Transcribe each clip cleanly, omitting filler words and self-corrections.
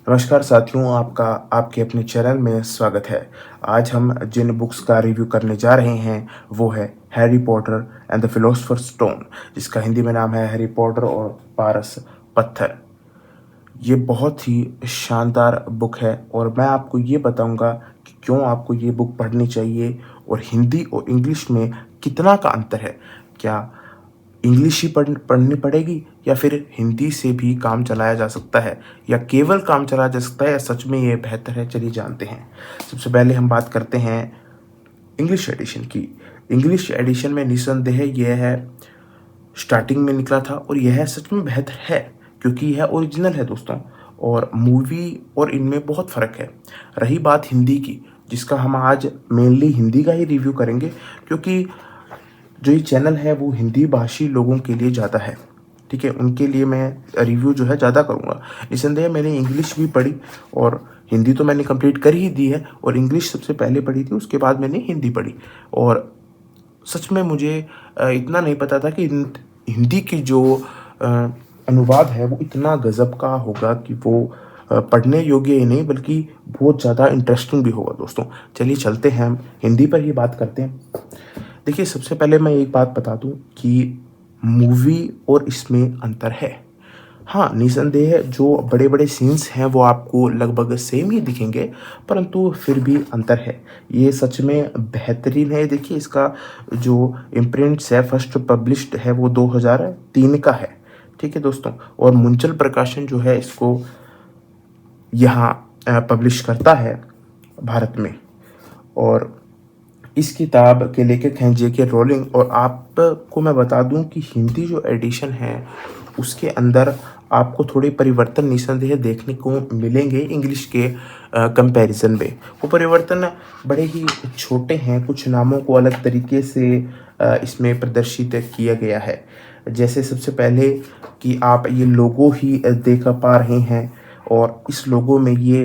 नमस्कार साथियों, आपका आपके अपने चैनल में स्वागत है। आज हम जिन बुक्स का रिव्यू करने जा रहे हैं वो है Harry Potter and the Philosopher's Stone, जिसका हिंदी में नाम है हैरी पॉटर और पारस पत्थर। ये बहुत ही शानदार बुक है और मैं आपको ये बताऊंगा कि क्यों आपको ये बुक पढ़नी चाहिए और हिंदी और इंग्लिश में कितना का अंतर है। क्या इंग्लिश ही पढ़नी पड़ेगी या फिर हिंदी से भी काम चलाया जा सकता है, या केवल काम चलाया जा सकता है, या सच में ये बेहतर है? चलिए जानते हैं। सबसे पहले हम बात करते हैं इंग्लिश एडिशन की। इंग्लिश एडिशन में निस्संदेह यह है स्टार्टिंग में निकला था और यह सच में बेहतर है क्योंकि यह ओरिजिनल है दोस्तों, और मूवी और इनमें बहुत फ़र्क है। रही बात हिंदी की, जिसका हम आज मेनली हिंदी का ही रिव्यू करेंगे क्योंकि जो ये चैनल है वो हिंदी भाषी लोगों के लिए ज़्यादा है। ठीक है, उनके लिए मैं रिव्यू जो है ज़्यादा करूँगा। निस्संदेह मैंने इंग्लिश भी पढ़ी और हिंदी तो मैंने कंप्लीट कर ही दी है, और इंग्लिश सबसे पहले पढ़ी थी, उसके बाद मैंने हिंदी पढ़ी। और सच में मुझे इतना नहीं पता था कि हिंदी की जो अनुवाद है वो इतना गज़ब का होगा कि वो पढ़ने योग्य ही नहीं बल्कि बहुत ज़्यादा इंटरेस्टिंग भी होगा दोस्तों। चलिए चलते हैं, हम हिंदी पर ही बात करते हैं। देखिए, सबसे पहले मैं एक बात बता दूं कि मूवी और इसमें अंतर है। हाँ, निस्संदेह जो बड़े बड़े सीन्स हैं वो आपको लगभग सेम ही दिखेंगे, परंतु फिर भी अंतर है। ये सच में बेहतरीन है। देखिए, इसका जो इम्प्रिंट्स है, फर्स्ट पब्लिश्ड है वो 2003 का है। ठीक है दोस्तों, और मुंचल प्रकाशन जो है इसको यहाँ पब्लिश करता है भारत में। और इस किताब के लेखक हैं J.K. रोलिंग, और आपको मैं बता दूं कि हिंदी जो एडिशन है उसके अंदर आपको थोड़े परिवर्तन निस्संदेह देखने को मिलेंगे इंग्लिश के कंपैरिजन में। वो परिवर्तन बड़े ही छोटे हैं, कुछ नामों को अलग तरीके से इसमें प्रदर्शित किया गया है। जैसे सबसे पहले कि आप ये लोगो ही देख पा रहे हैं, और इस लोगो में ये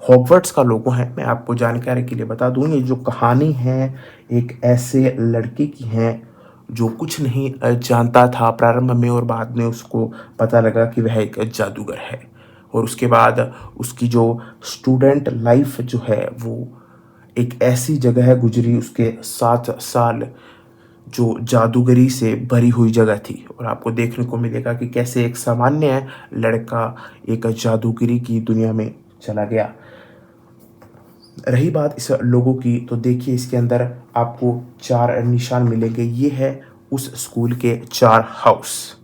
हॉगवर्ट्स का लोगो है। मैं आपको जानकारी के लिए बता दूं, ये जो कहानी है एक ऐसे लड़के की है जो कुछ नहीं जानता था प्रारंभ में, और बाद में उसको पता लगा कि वह एक जादूगर है। और उसके बाद उसकी जो स्टूडेंट लाइफ जो है वो एक ऐसी जगह गुजरी, उसके 7 साल जो जादूगरी से भरी हुई जगह थी। और आपको देखने को मिलेगा कि कैसे एक सामान्य लड़का एक जादूगरी की दुनिया में चला गया। रही बात इस लोगों की, तो देखिए इसके अंदर आपको 4 निशान मिलेंगे। ये है उस स्कूल के 4 हाउस।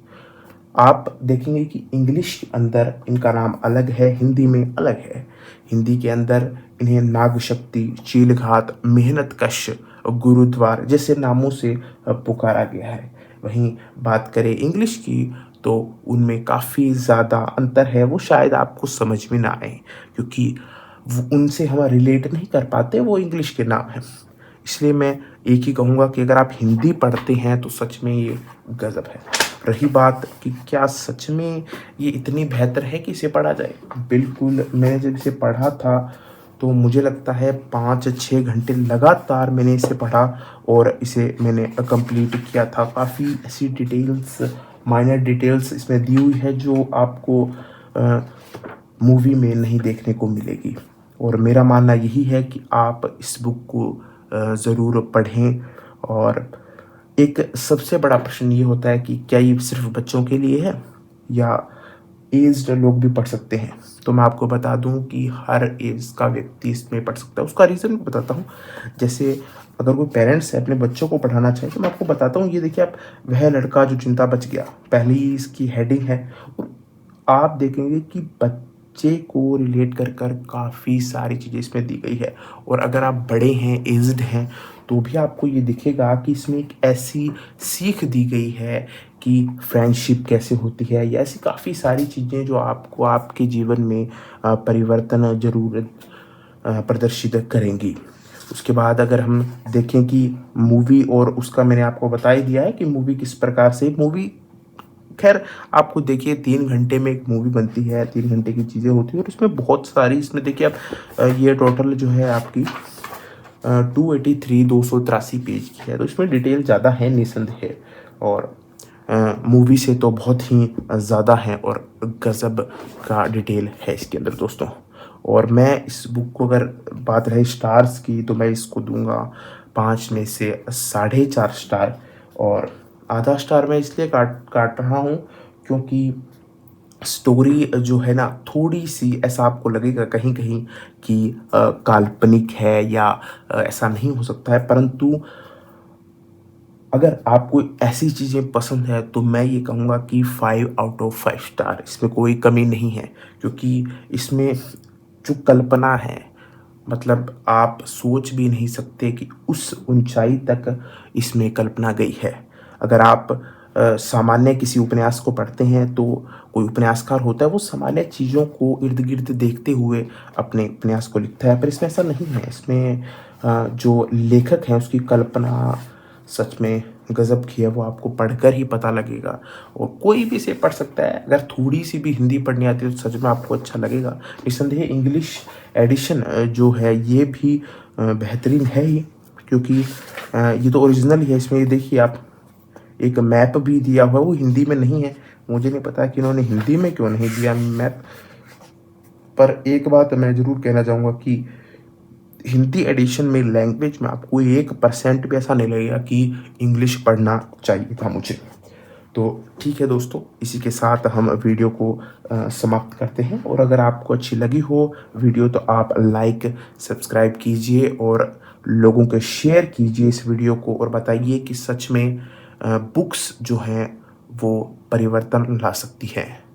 आप देखेंगे कि इंग्लिश के अंदर इनका नाम अलग है, हिंदी में अलग है। हिंदी के अंदर इन्हें नाग शक्ति, चीलघात, मेहनत कश, गुरुद्वार जैसे नामों से पुकारा गया है। वहीं बात करें इंग्लिश की, तो उनमें काफ़ी ज़्यादा अंतर है। वो शायद आपको समझ में ना आए क्योंकि उनसे हम रिलेट नहीं कर पाते, वो इंग्लिश के नाम हैं। इसलिए मैं एक ही कहूँगा कि अगर आप हिंदी पढ़ते हैं तो सच में ये गज़ब है। रही बात कि क्या सच में ये इतनी बेहतर है कि इसे पढ़ा जाए, बिल्कुल। मैंने जब इसे पढ़ा था तो मुझे लगता है 5-6 घंटे लगातार मैंने इसे पढ़ा और इसे मैंने कंप्लीट किया था। काफ़ी ऐसी डिटेल्स, माइनर डिटेल्स इसमें दी हुई है जो आपको मूवी में नहीं देखने को मिलेगी। और मेरा मानना यही है कि आप इस बुक को ज़रूर पढ़ें। और एक सबसे बड़ा प्रश्न ये होता है कि क्या ये सिर्फ बच्चों के लिए है या एज्ड लोग भी पढ़ सकते हैं? तो मैं आपको बता दूं कि हर एज का व्यक्ति इसमें पढ़ सकता है। उसका रीज़न बताता हूँ। जैसे अगर कोई पेरेंट्स है अपने बच्चों को पढ़ाना चाहे तो मैं आपको बताता हूँ। ये देखिए, आप वह लड़का जो चिंता बच गया, पहली इसकी हेडिंग है। और आप देखेंगे कि बच्चे को रिलेट कर कर काफ़ी सारी चीज़ें इसमें दी गई है। और अगर आप बड़े हैं, एज्ड हैं, तो भी आपको ये दिखेगा कि इसमें एक ऐसी सीख दी गई है कि फ्रेंडशिप कैसे होती है, या ऐसी काफ़ी सारी चीज़ें जो आपको आपके जीवन में परिवर्तन ज़रूर प्रदर्शित करेंगी। उसके बाद अगर हम देखें कि मूवी, और उसका मैंने आपको बता ही दिया है कि मूवी किस प्रकार से, मूवी खैर आपको देखिए 3 घंटे में एक मूवी बनती है, 3 घंटे की चीज़ें होती हैं, और इसमें बहुत सारी, इसमें देखिए आप ये टोटल जो है आपकी 283 पेज की है, तो इसमें डिटेल ज़्यादा है निसंदेह। और मूवी से तो बहुत ही ज़्यादा है और गज़ब का डिटेल है इसके अंदर दोस्तों। और मैं इस बुक को, अगर बात रहे स्टार्स की, तो मैं इसको दूंगा 5 में से 4.5 स्टार। और आधा स्टार मैं इसलिए काट रहा हूँ क्योंकि स्टोरी जो है ना, थोड़ी सी ऐसा आपको लगेगा कहीं कहीं कि काल्पनिक है या ऐसा नहीं हो सकता है, परंतु अगर आपको ऐसी चीज़ें पसंद है तो मैं ये कहूँगा कि 5/5 स्टार, इसमें कोई कमी नहीं है। क्योंकि इसमें जो कल्पना है, मतलब आप सोच भी नहीं सकते कि उस ऊंचाई तक इसमें कल्पना गई है। अगर आप सामान्य किसी उपन्यास को पढ़ते हैं तो कोई उपन्यासकार होता है, वो सामान्य चीज़ों को इर्द गिर्द देखते हुए अपने उपन्यास को लिखता है, पर इसमें ऐसा नहीं है। इसमें जो लेखक है उसकी कल्पना सच में गज़ब की है, वो आपको पढ़कर ही पता लगेगा। और कोई भी इसे पढ़ सकता है, अगर थोड़ी सी भी हिंदी पढ़नी आती है तो सच में आपको अच्छा लगेगा। निस्संदेह इंग्लिश एडिशन जो है ये भी बेहतरीन है ही, क्योंकि ये तो ओरिजिनल ही है। इसमें ये देखिए आप, एक मैप भी दिया हुआ है, वो हिंदी में नहीं है। मुझे नहीं पता कि इन्होंने हिंदी में क्यों नहीं दिया मैप। पर एक बात मैं ज़रूर कहना चाहूँगा कि हिंदी एडिशन में लैंग्वेज में आपको 1% भी ऐसा नहीं लगेगा कि इंग्लिश पढ़ना चाहिए था मुझे। तो ठीक है दोस्तों, इसी के साथ हम वीडियो को समाप्त करते हैं। और अगर आपको अच्छी लगी हो वीडियो तो आप लाइक सब्सक्राइब कीजिए और लोगों को शेयर कीजिए इस वीडियो को, और बताइए कि सच में बुक्स जो हैं वो परिवर्तन ला सकती हैं।